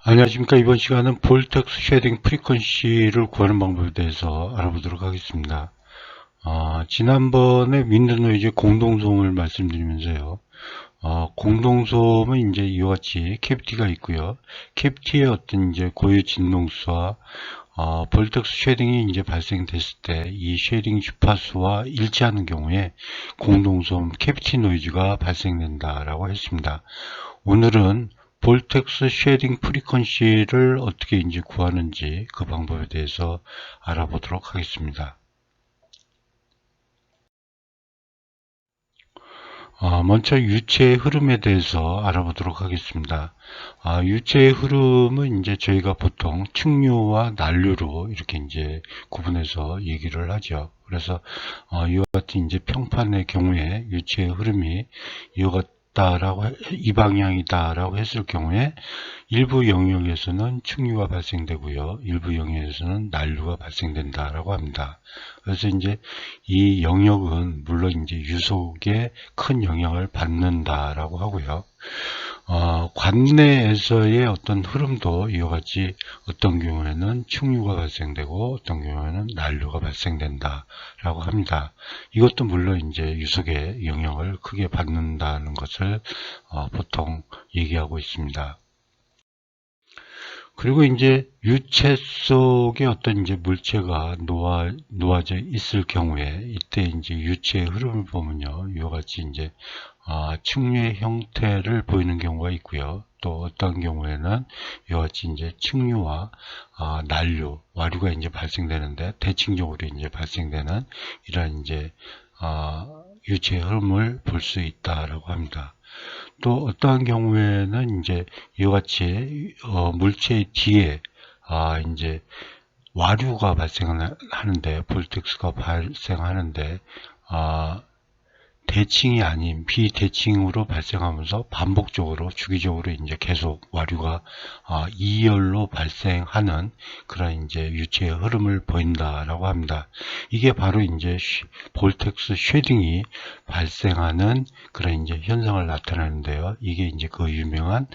안녕하십니까. 이번 시간은 볼텍스 쉐딩 프리퀀시를 구하는 방법에 대해서 알아보도록 하겠습니다. 지난번에 윈드노이즈 공동소음을 말씀드리면서요. 공동소음은 이제 이와 같이 캐비티가 있고요. 캐비티의 어떤 이제 고유 진동수와 볼텍스 쉐딩이 이제 발생됐을 때 이 쉐딩 주파수와 일치하는 경우에 공동소음 캐비티 노이즈가 발생된다라고 했습니다. 오늘은 볼텍스 쉐딩 프리퀀시를 어떻게 이제 구하는지 그 방법에 대해서 알아보도록 하겠습니다. 먼저 유체의 흐름에 대해서 알아보도록 하겠습니다. 유체의 흐름은 이제 저희가 보통 측류와 난류로 이렇게 이제 구분해서 얘기를 하죠. 그래서 이와 같은 이제 평판의 경우에 유체의 흐름이 이와 같다라고 이 방향이다라고 했을 경우에 일부 영역에서는 충류가 발생되고요. 일부 영역에서는 난류가 발생된다라고 합니다. 그래서 이제 이 영역은 물론 이제 유속에 큰 영향을 받는다라고 하고요. 관내에서의 어떤 흐름도 이와 같이 어떤 경우에는 충류가 발생되고 어떤 경우에는 난류가 발생된다라고 합니다. 이것도 물론 이제 유속에 영향을 크게 받는다는 것을 보통 얘기하고 있습니다. 그리고 이제 유체 속에 어떤 이제 물체가 놓아져 있을 경우에 이때 이제 유체의 흐름을 보면요. 이와 같이 이제 측류의 형태를 보이는 경우가 있고요. 또 어떤 경우에는 이와 같이 이제 측류와 난류, 와류가 이제 발생되는데 대칭적으로 이제 발생되는 이러한 이제 유체의 흐름을 볼 수 있다라고 합니다. 또 어떠한 경우에는 이제 이와 같이 물체 뒤에 이제 와류가 발생하는데 볼텍스가 발생하는데 대칭이 아닌 비대칭으로 발생하면서 반복적으로 주기적으로 이제 계속 와류가 이열로 발생하는 그런 이제 유체의 흐름을 보인다라고 합니다. 이게 바로 이제 볼텍스 쉐딩이 발생하는 그런 이제 현상을 나타내는데요. 이게 이제 그 유명한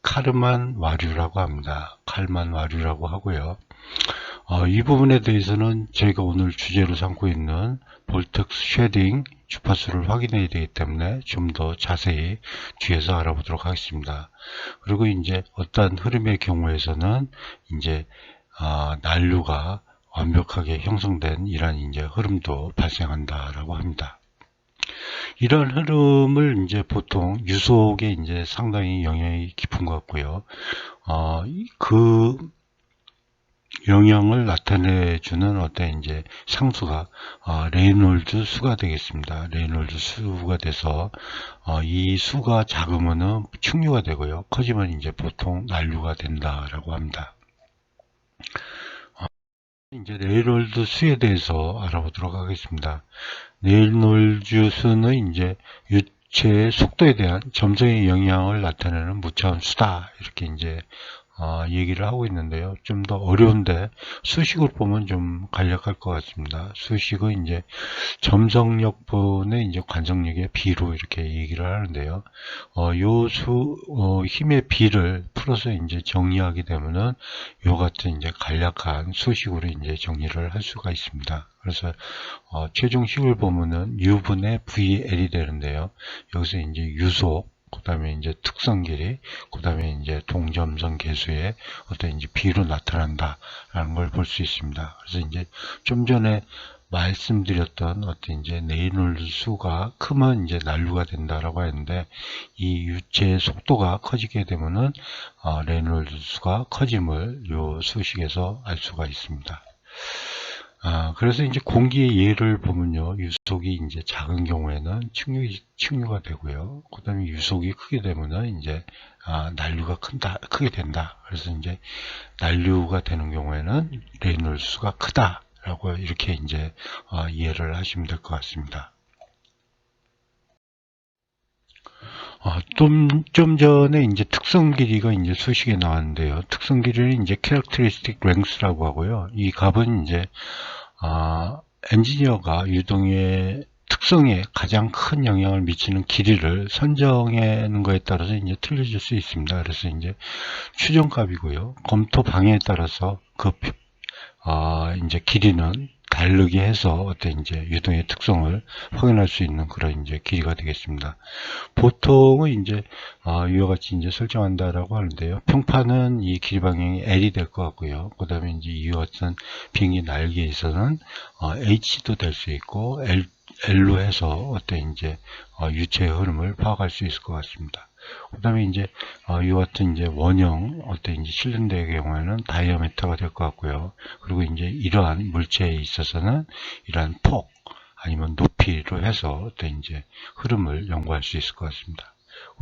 카르만 와류라고 합니다. 칼만 와류라고 하고요. 이 부분에 대해서는 저희가 오늘 주제로 삼고 있는 볼텍스 쉐딩 주파수를 확인해야 되기 때문에 좀 더 자세히 뒤에서 알아보도록 하겠습니다. 그리고 이제 어떠한 흐름의 경우에서는 이제 난류가 완벽하게 형성된 이러한 이제 흐름도 발생한다라고 합니다. 이런 흐름을 이제 보통 유속에 이제 상당히 영향이 깊은 것 같고요. 그 영향을 나타내주는 어떤 이제 상수가 레이놀드 수가 되겠습니다. 레이놀드 수가 돼서 이 수가 작으면은 충류가 되고요. 커지면 이제 보통 난류가 된다라고 합니다. 이제 레이놀드 수에 대해서 알아보도록 하겠습니다. 레이놀드 수는 이제 유체의 속도에 대한 점성의 영향을 나타내는 무차원 수다 이렇게 이제 얘기를 하고 있는데요. 좀 더 어려운데 수식을 보면 좀 간략할 것 같습니다. 수식은 이제 점성력분의 이제 관성력의 비로 이렇게 얘기를 하는데요. 힘의 비를 풀어서 이제 정리하게 되면은 요 같은 이제 간략한 수식으로 이제 정리를 할 수가 있습니다. 그래서 최종식을 보면은 U분의 VL이 되는데요. 여기서 이제 유속 그 다음에 이제 특성 길이, 그 다음에 이제 동점성 계수의 어떤 이제 비로 나타난다라는 걸 볼 수 있습니다. 그래서 이제 좀 전에 말씀드렸던 어떤 이제 레이놀드 수가 크면 이제 난류가 된다라고 했는데 이 유체의 속도가 커지게 되면은 레이놀드 수가 커짐을 요 수식에서 알 수가 있습니다. 그래서 이제 공기의 예를 보면요. 유속이 이제 작은 경우에는 측류가 되고요. 그 다음에 유속이 크게 되면은 이제, 난류가 크게 된다. 그래서 이제 난류가 되는 경우에는 레이놀드 수가 크다라고 이렇게 이제, 이해를 하시면 될 것 같습니다. 좀 전에 이제 특성 길이가 이제 수식에 나왔는데요. 특성 길이는 이제 characteristic length라고 하고요. 이 값은 이제 엔지니어가 유동의 특성에 가장 큰 영향을 미치는 길이를 선정하는 거에 따라서 이제 틀려질 수 있습니다. 그래서 이제 추정값이고요. 검토 방향에 따라서 그 이제 길이는 다르게 해서 어떤 이제 유동의 특성을 확인할 수 있는 그런 이제 길이가 되겠습니다. 보통은 이제 이와 같이 이제 설정한다라고 하는데요. 평판은 이 길이 방향이 L이 될 것 같고요. 그 다음에 이제 이와 같은 비행기 날개에 있어서는 H도 될 수 있고 L로 해서 어떤 이제 유체의 흐름을 파악할 수 있을 것 같습니다. 그 다음에 이제 이와 같은 이제 원형 어떤 이제 실린더의 경우에는 다이아메터가 될 것 같고요. 그리고 이제 이러한 물체에 있어서는 이러한 폭 아니면 높이로 해서 어떤 이제 흐름을 연구할 수 있을 것 같습니다.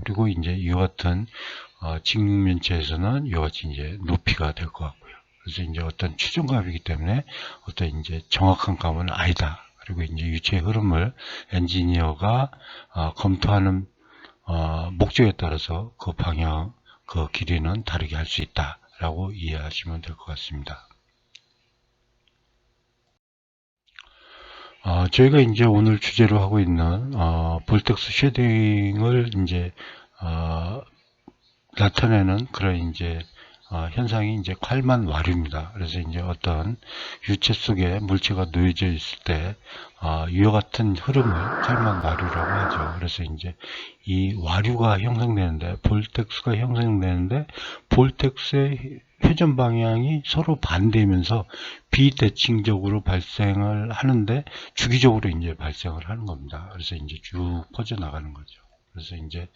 그리고 이제 이와 같은 직육면체에서는 이와 같이 이제 높이가 될 것 같고요. 그래서 이제 어떤 추정값이기 때문에 어떤 이제 정확한 값은 아니다. 그리고 이제 유체의 흐름을 엔지니어가 검토하는 목적에 따라서 그 방향, 그 길이는 다르게 할 수 있다라고 이해하시면 될 것 같습니다. 저희가 이제 오늘 주제로 하고 있는 볼텍스 쉐딩을 이제 나타내는 그런 이제 현상이 이제 칼만 와류입니다. 그래서 이제 어떤 유체 속에 물체가 놓여져 있을 때 이와 같은 흐름을 칼만 와류라고 하죠. 그래서 이제 이 와류가 형성되는데 볼텍스가 형성되는데 볼텍스의 회전 방향이 서로 반대면서 비대칭적으로 발생을 하는데 주기적으로 이제 발생을 하는 겁니다. 그래서 이제 쭉 퍼져 나가는 거죠. 그래서 이제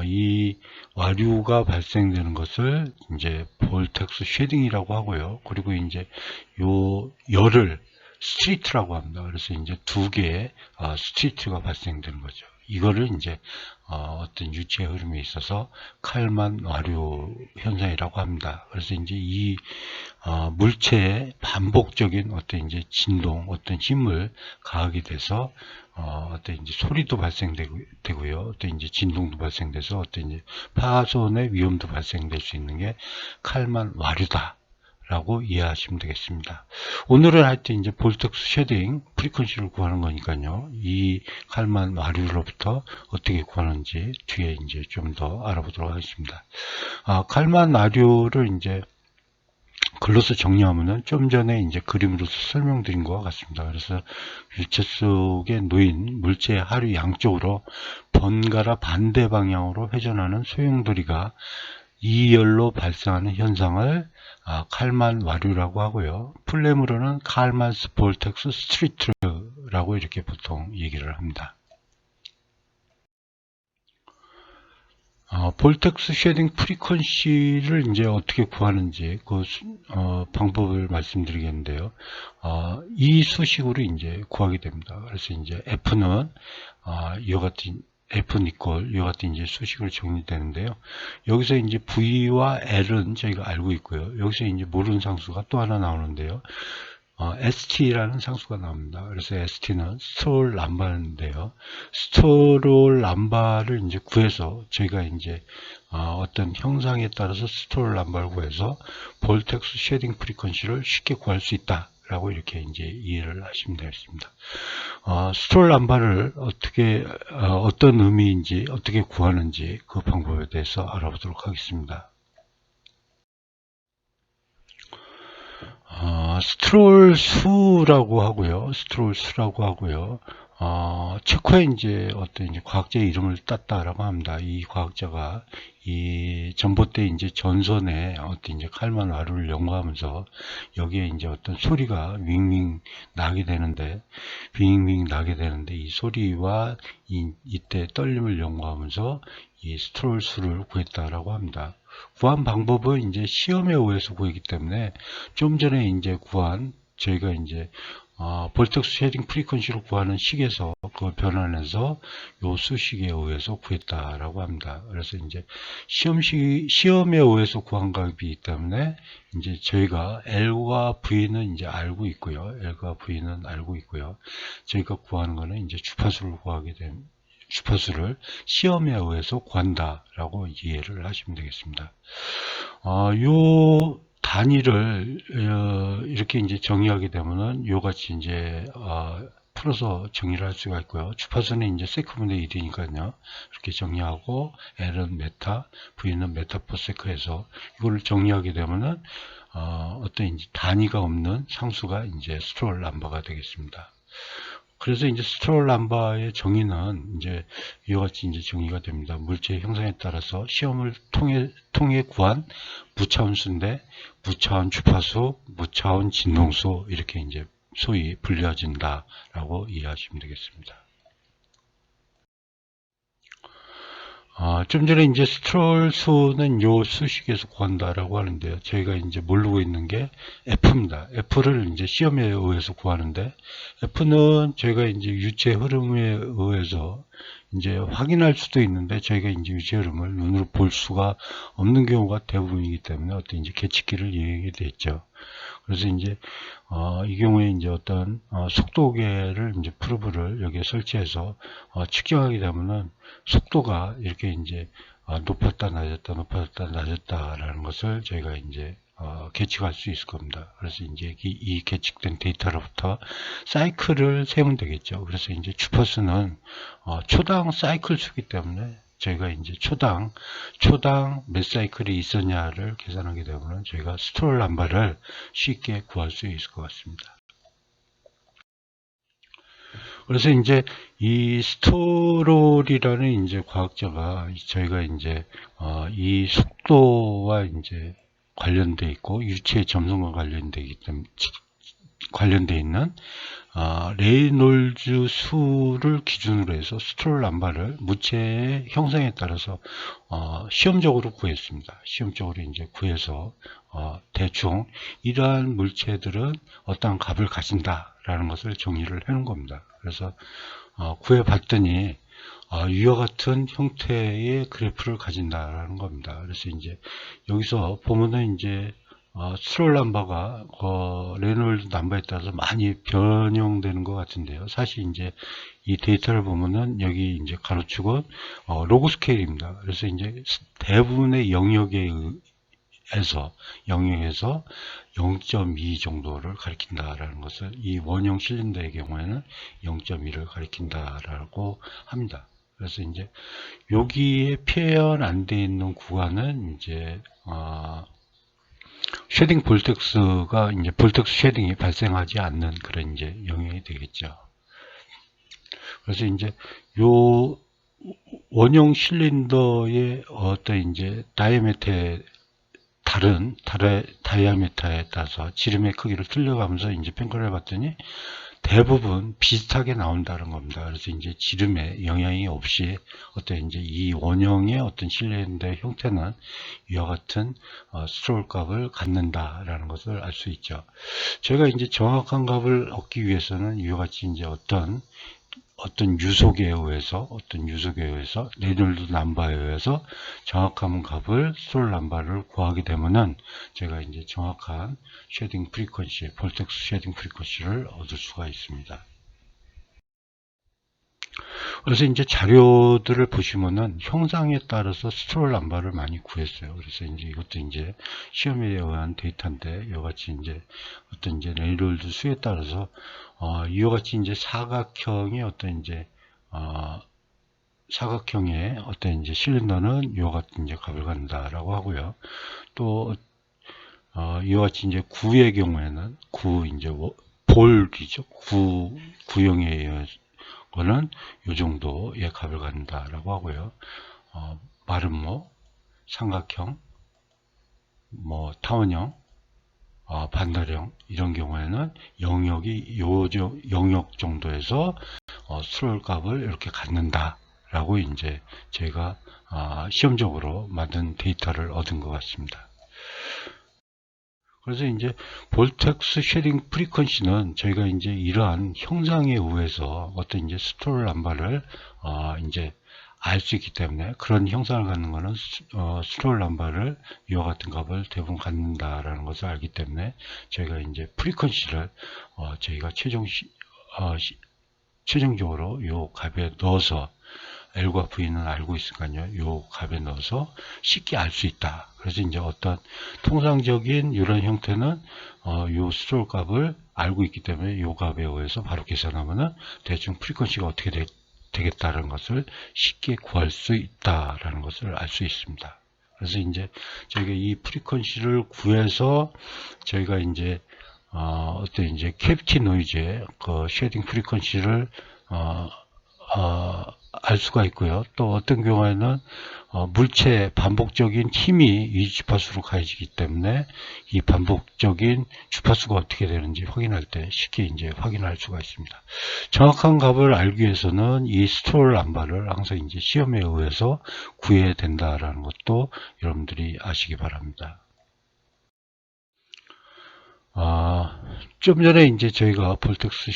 이 와류가 발생되는 것을 이제 볼텍스 쉐딩이라고 하고요. 그리고 이제 요 열을 스트리트라고 합니다. 그래서 이제 두 개의 스트리트가 발생되는 거죠. 이거를 이제 어떤 유체 흐름에 있어서 칼만 와류 현상이라고 합니다. 그래서 이제 이 물체의 반복적인 어떤 이제 진동, 어떤 힘을 가하게 돼서 어떤 이제 소리도 발생되고요. 어떤 이제 진동도 발생돼서 어떤 이제 파손의 위험도 발생될 수 있는 게 칼만 와류다. 라고 이해하시면 되겠습니다. 오늘은 하여튼 이제 볼텍스 쉐딩 프리퀀시를 구하는 거니까요. 이 칼만 와류로부터 어떻게 구하는지 뒤에 이제 좀 더 알아보도록 하겠습니다. 칼만 와류를 이제 글로서 정리하면은 좀 전에 이제 그림으로서 설명드린 것과 같습니다. 그래서 유체 속에 놓인 물체의 하류 양쪽으로 번갈아 반대 방향으로 회전하는 소용돌이가 이열로 발생하는 현상을 칼만 와류라고 하고요. 플레임으로는 칼만스 볼텍스 스트리트라고 이렇게 보통 얘기를 합니다. 볼텍스 쉐딩 프리퀀시를 이제 어떻게 구하는지 그 방법을 말씀드리겠는데요. 이 수식으로 이제 구하게 됩니다. 그래서 이제 F는 이와 같은 F 니콜 이와 같은 이제 수식으로 정리되는데요. 여기서 이제 V와 L은 저희가 알고 있고요. 여기서 이제 모르는 상수가 또 하나 나오는데요. ST라는 상수가 나옵니다. 그래서 ST는 스톨 람바인데요. 스톨 람바를 이제 구해서 저희가 이제 어떤 형상에 따라서 스톨 람바를 구해서 볼텍스 쉐딩 프리퀀시를 쉽게 구할 수 있다. 라고 이렇게 이제 이해를 하시면 되겠습니다. 스톨 람바를 어떻게 어떤 의미인지 어떻게 구하는지 그 방법에 대해서 알아보도록 하겠습니다. 스트롤 수라고 하고요. 스트롤 수라고 하고요. 체코에 이제 어떤 이제 과학자의 이름을 땄다라고 합니다. 이 과학자가 이 전봇대 이제 전선에 어떤 이제 칼만 와루를 연구하면서 여기에 이제 어떤 소리가 윙윙 나게 되는데, 윙윙 나게 되는데 이 소리와 이때 떨림을 연구하면서 이 스트롤 수를 구했다라고 합니다. 구한 방법은 이제 시험에 의해서 구했기 때문에 좀 전에 이제 구한 저희가 이제 볼텍스 쉐딩 프리퀀시를 구하는 식에서 그걸 변환해서 요 수식에 의해서 구했다라고 합니다. 그래서 이제 시험에 의해서 구한 값이기 때문에 이제 저희가 L과 V는 이제 알고 있고요. L과 V는 알고 있고요. 저희가 구하는 거는 이제 주파수를 구하게 된 주파수를 시험에 의해서 구한다라고 이해를 하시면 되겠습니다. 요 단위를 이렇게 이제 정의하게 되면은 요같이 이제 풀어서 정리를 할 수가 있고요. 주파수는 이제 세크분의 1이니까요. 이렇게 정리하고 L은 메타, V는 메타 퍼 세크해서 이걸 정리하게 되면은 어떤 이제 단위가 없는 상수가 이제 스트롤 넘버가 되겠습니다. 그래서 이제 스트롤 넘버의 정의는 이제 이와 같이 이제 정의가 됩니다. 물체의 형상에 따라서 시험을 통해 구한 무차원수인데 무차원 주파수, 무차원 진동수 이렇게 이제 소위 불려진다라고 이해하시면 되겠습니다. 좀 전에 이제 스트롤 수는 요 수식에서 구한다라고 하는데요. 저희가 이제 모르고 있는 게 F입니다. F를 이제 시험에 의해서 구하는데, F는 저희가 이제 유체 흐름에 의해서 이제 확인할 수도 있는데, 저희가 이제 유체 흐름을 눈으로 볼 수가 없는 경우가 대부분이기 때문에 어떤 이제 계측기를 이용하게 됐죠. 그래서 이제 이 경우에 이제 어떤 속도계를 이제 프로브를 여기에 설치해서 측정하게 되면은 속도가 이렇게 이제 높았다 낮았다 높았다 낮았다라는 것을 저희가 이제 계측할 수 있을 겁니다. 그래서 이제 이 계측된 데이터로부터 사이클을 세우면 되겠죠. 그래서 이제 주파수는 초당 사이클 수기 때문에 저희가 이제 초당 몇 사이클이 있었냐를 계산하게 되면 저희가 스트롤 넘버를 쉽게 구할 수 있을 것 같습니다. 그래서 이제 이 스트롤이라는 이제 과학자가 저희가 이제 이 속도와 이제 관련돼 있고 유체의 점성과 관련돼 있는 레이놀즈 수를 기준으로 해서 스트롤 넘버를 무체의 형상에 따라서 시험적으로 구했습니다. 시험적으로 이제 구해서 대충 이러한 물체들은 어떠한 값을 가진다라는 것을 정리를 해놓은 겁니다. 그래서 구해봤더니 이와 같은 형태의 그래프를 가진다라는 겁니다. 그래서 이제 여기서 보면은 이제 스트롤 넘버가 레놀드 넘버에 따라서 많이 변형되는 것 같은데요. 사실 이제 이 데이터를 보면은 여기 이제 가로축은 로그 스케일입니다. 그래서 이제 대부분의 영역에서 0.2 정도를 가리킨다라는 것을 이 원형 실린더의 경우에는 0.2를 가리킨다라고 합니다. 그래서 이제 여기에 표현 안 돼 있는 구간은 이제 쉐딩 볼텍스가 이제 볼텍스 쉐딩이 발생하지 않는 그런 이제 영역이 되겠죠. 그래서 이제 요 원형 실린더의 어떤 이제 다른 다이아미터에 따라서 지름의 크기를 틀려가면서 이제 평가를 해봤더니 대부분 비슷하게 나온다는 겁니다. 그래서 이제 지름에 영향이 없이 어떤 이제 이 원형의 어떤 실린더의 형태는 이와 같은 스트롤 값을 갖는다라는 것을 알 수 있죠. 제가 이제 정확한 값을 얻기 위해서는 이와 같이 이제 어떤 유속에 의해서 레놀드 넘버에 의해서 정확한 값을 스트롤 넘버를 구하게 되면은 제가 이제 정확한 쉐딩 프리퀀시, 볼텍스 쉐딩 프리퀀시를 얻을 수가 있습니다. 그래서 이제 자료들을 보시면은 형상에 따라서 스트롤 넘버를 많이 구했어요. 그래서 이제 이것도 이제 시험에 의한 데이터인데 이와 같이 이제 어떤 이제 레놀드 수에 따라서 이와 같이 이제 사각형의 어떤 이제 사각형의 어떤 이제 실린더는 이와 같은 이제 값을 갖는다라고 하고요. 또 이와 같이 이제 구의 경우에는 이제 볼이죠. 구형의 거는 이 정도의 값을 갖는다라고 하고요. 마름모, 삼각형, 뭐 타원형, 반달형 이런 경우에는 영역이 영역 정도에서 스트롤 값을 이렇게 갖는다라고 이제 제가 시험적으로 만든 데이터를 얻은 것 같습니다. 그래서 이제 볼텍스 쉐딩 프리퀀시는 저희가 이제 이러한 형상에 의해서 어떤 이제 스트롤 넘버를 이제 알 수 있기 때문에 그런 형상을 갖는 것은 스트롤 넘버를 이와 같은 값을 대부분 갖는다라는 것을 알기 때문에 저희가 이제 프리퀀시를 저희가 최종적으로 이 값에 넣어서 L과 V는 알고 있으니까요. 요 값에 넣어서 쉽게 알 수 있다. 그래서 이제 어떤 통상적인 이런 형태는 요 스톨 값을 알고 있기 때문에 요 값에 의해서 바로 계산하면은 대충 프리퀀시가 어떻게 되겠다는 것을 쉽게 구할 수 있다라는 것을 알 수 있습니다. 그래서 이제 저희가 이 프리퀀시를 구해서 저희가 이제 어떤 이제 캐비티 노이즈의 그 쉐딩 프리퀀시를 알 수가 있고요. 또 어떤 경우에는 물체의 반복적인 힘이 이 주파수로 가해지기 때문에 이 반복적인 주파수가 어떻게 되는지 확인할 때 쉽게 이제 확인할 수가 있습니다. 정확한 값을 알기 위해서는 이 스톨 남바를 항상 이제 시험에 의해서 구해야 된다라는 것도 여러분들이 아시기 바랍니다. 좀 전에 이제 저희가 볼텍스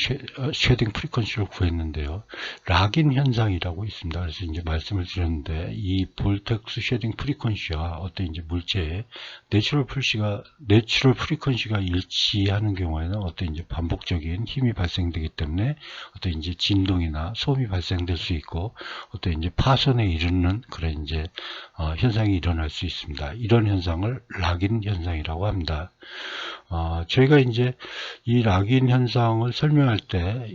쉐딩 프리퀀시를 구했는데요. 락인 현상이라고 있습니다. 그래서 이제 말씀을 드렸는데, 이 볼텍스 쉐딩 프리퀀시와 어떤 이제 물체의 내추럴 프리퀀시가 일치하는 경우에는 어떤 이제 반복적인 힘이 발생되기 때문에 어떤 이제 진동이나 소음이 발생될 수 있고, 어떤 이제 파손에 이르는 그런 이제 현상이 일어날 수 있습니다. 이런 현상을 락인 현상이라고 합니다. 저희가 이제 이 락인 현상을 설명할 때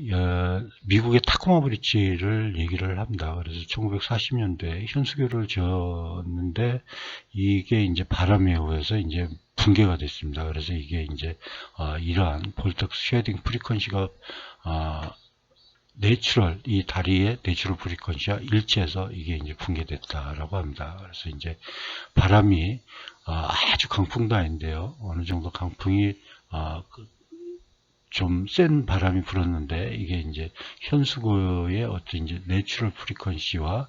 미국의 타코마 브릿지를 얘기를 합니다. 그래서 1940년대에 현수교를 지었는데 이게 이제 바람에 의해서 이제 붕괴가 됐습니다. 그래서 이게 이제 이러한 볼텍스 쉐딩 프리퀀시가 이 다리의 내추럴 프리퀀시와 일치해서 이게 이제 붕괴됐다라고 합니다. 그래서 이제 바람이 아주 강풍도 아닌데요. 어느 정도 강풍이 좀 센 바람이 불었는데 이게 이제 현수교의 어떤 이제 내추럴 프리퀀시와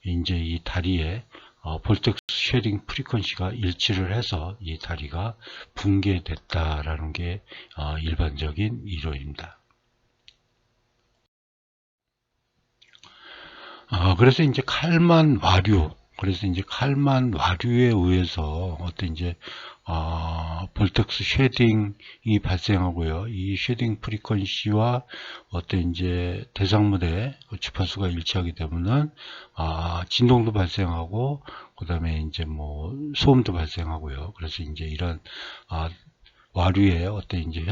이제 이 다리의 볼텍스 쉐딩 프리퀀시가 일치를 해서 이 다리가 붕괴됐다라는 게 일반적인 이론입니다. 그래서 이제 칼만 와류에 의해서 어떤 이제 볼텍스 쉐딩이 발생하고요. 이 쉐딩 프리퀀시와 어떤 이제 대상물의 주파수가 일치하게 되면은 진동도 발생하고 그다음에 이제 뭐 소음도 발생하고요. 그래서 이제 이런 와류의 어떤 이제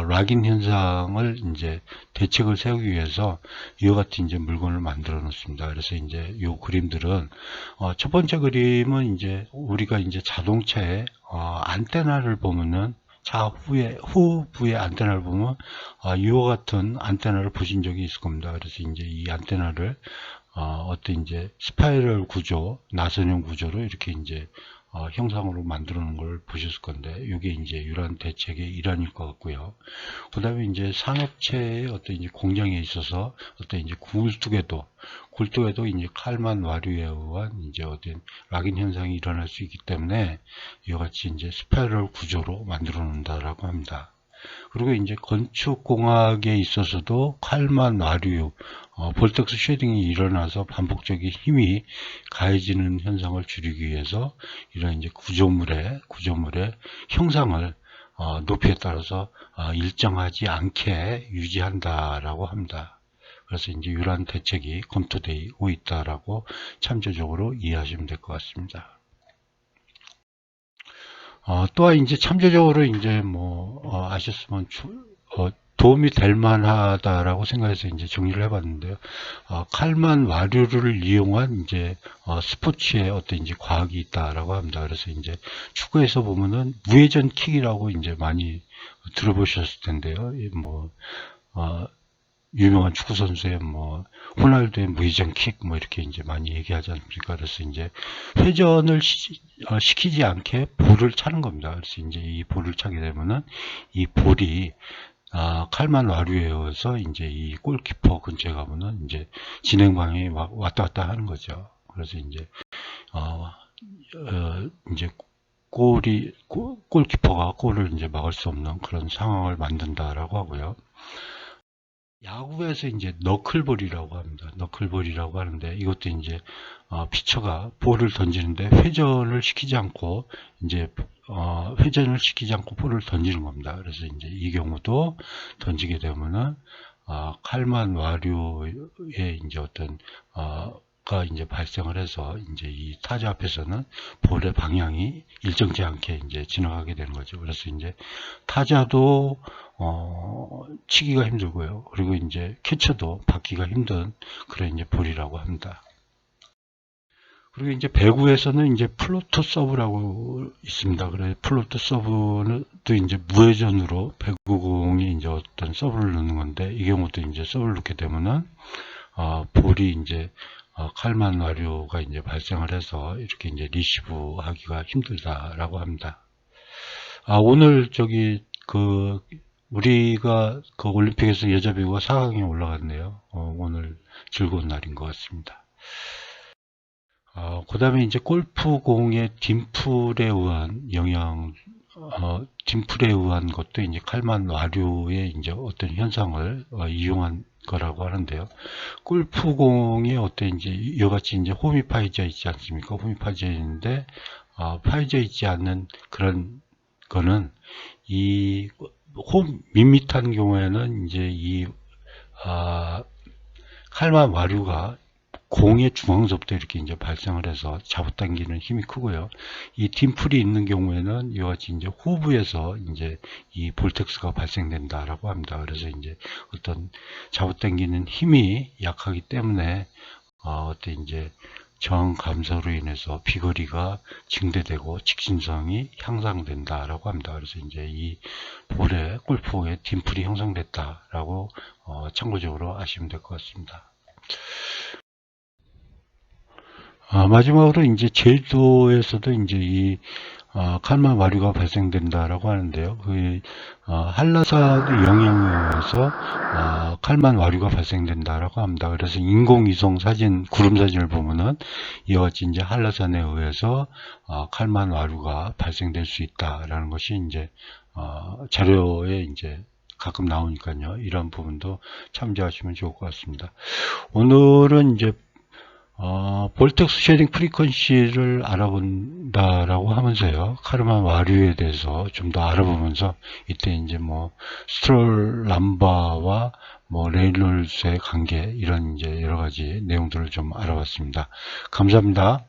락인 현상을 이제 대책을 세우기 위해서 이와 같은 이제 물건을 만들어 놓습니다. 그래서 이제 요 그림들은 첫 번째 그림은 이제 우리가 이제 자동차의 안테나를 보면은 후부의 안테나를 보면 이와 같은 안테나를 보신 적이 있을 겁니다. 그래서 이제 이 안테나를 어떤 이제 스파이럴 구조, 나선형 구조로 이렇게 이제 형상으로 만들어 놓은 걸 보셨을 건데, 이게 이제 이러한 대책의 일환일 것 같고요. 그 다음에 이제 산업체의 어떤 이제 공장에 있어서 어떤 이제 굴뚝에도 이제 칼만 와류에 의한 이제 어떤 락인 현상이 일어날 수 있기 때문에 이와 같이 이제 스파이럴 구조로 만들어 놓는다라고 합니다. 그리고 이제 건축공학에 있어서도 칼만 와류, 볼텍스 쉐딩이 일어나서 반복적인 힘이 가해지는 현상을 줄이기 위해서 이런 이제 구조물의 형상을 높이에 따라서 일정하지 않게 유지한다라고 합니다. 그래서 이제 이러한 대책이 검토되고 있다라고 참조적으로 이해하시면 될 것 같습니다. 또한 이제 참조적으로 이제 뭐 아셨으면 도움이 될 만하다라고 생각해서 이제 정리를 해봤는데요. 칼만 와류를 이용한 이제 스포츠의 어떤 이제 과학이 있다라고 합니다. 그래서 이제 축구에서 보면은 무회전 킥이라고 이제 많이 들어보셨을 텐데요. 뭐 유명한 축구 선수의 뭐 호날두의 무회전 킥 뭐 이렇게 이제 많이 얘기하지 않습니까? 그래서 이제 회전을 시키지 않게 볼을 차는 겁니다. 그래서 이제 이 볼을 차게 되면은 이 볼이 칼만 와류에 의해서 이제 이 골키퍼 근처에 가면은 이제 진행 방향이 왔다 갔다 하는 거죠. 그래서 이제 이제 골키퍼가 골을 이제 막을 수 없는 그런 상황을 만든다라고 하고요. 야구에서 이제 너클볼이라고 합니다. 너클볼이라고 하는데 이것도 이제 피처가 볼을 던지는데 회전을 시키지 않고 볼을 던지는 겁니다. 그래서 이제 이 경우도 던지게 되면은 칼만 와류의 이제 어떤 가 이제 발생을 해서 이제 이 타자 앞에서는 볼의 방향이 일정치 않게 이제 지나가게 되는 거죠. 그래서 이제 타자도 치기가 힘들고요. 그리고 이제 캐쳐도 받기가 힘든 그런 이제 볼이라고 합니다. 그리고 이제 배구에서는 이제 플로트 서브라고 있습니다. 그래서 플로트 서브는 또 이제 무회전으로 배구공이 이제 어떤 서브를 넣는 건데, 이 경우도 이제 서브를 넣게 되면은 볼이 이제 칼만 와류가 이제 발생을 해서 이렇게 이제 리시브 하기가 힘들다라고 합니다. 오늘 우리가 그 올림픽에서 여자 배구가 4강에 올라갔네요. 오늘 즐거운 날인 것 같습니다. 그 다음에 이제 골프공의 딤플에 의한 딤플에 의한 것도 이제 칼만 와류의 이제 어떤 현상을 이용한 거라고 하는데요. 골프공에 어떤 이제 이같이 이제 홈이 파여져 있지 않습니까? 홈이 파여져 있는데, 파여져 있지 않는 그런 거는 이 홈 밋밋한 경우에는 이제 칼만 와류가 공의 중앙서부터 이렇게 이제 발생을 해서 잡아당기는 힘이 크고요. 이 딤플이 있는 경우에는 이와 같이 이제 후부에서 이제 이 볼텍스가 발생된다라고 합니다. 그래서 이제 어떤 잡아당기는 힘이 약하기 때문에 어떤 이제 저항 감소로 인해서 비거리가 증대되고 직진성이 향상된다라고 합니다. 그래서 이제 이 볼에 골프의 딤플이 형성됐다라고 참고적으로 아시면 될 것 같습니다. 마지막으로 이제 제주도에서도 이제 칼만 와류가 발생된다라고 하는데요. 한라산의 영향에 의해서 칼만 와류가 발생된다라고 합니다. 그래서 인공위성 사진, 구름 사진을 보면은 이와 같이 이제 한라산에 의해서 칼만 와류가 발생될 수 있다라는 것이 이제 자료에 이제 가끔 나오니까요. 이런 부분도 참조하시면 좋을 것 같습니다. 오늘은 이제 볼텍스 쉐딩 프리퀀시를 알아본다라고 하면서요. 카르만 와류에 대해서 좀 더 알아보면서 이때 이제 뭐 스트롤 람바와 뭐 레이놀스의 관계 이런 이제 여러 가지 내용들을 좀 알아봤습니다. 감사합니다.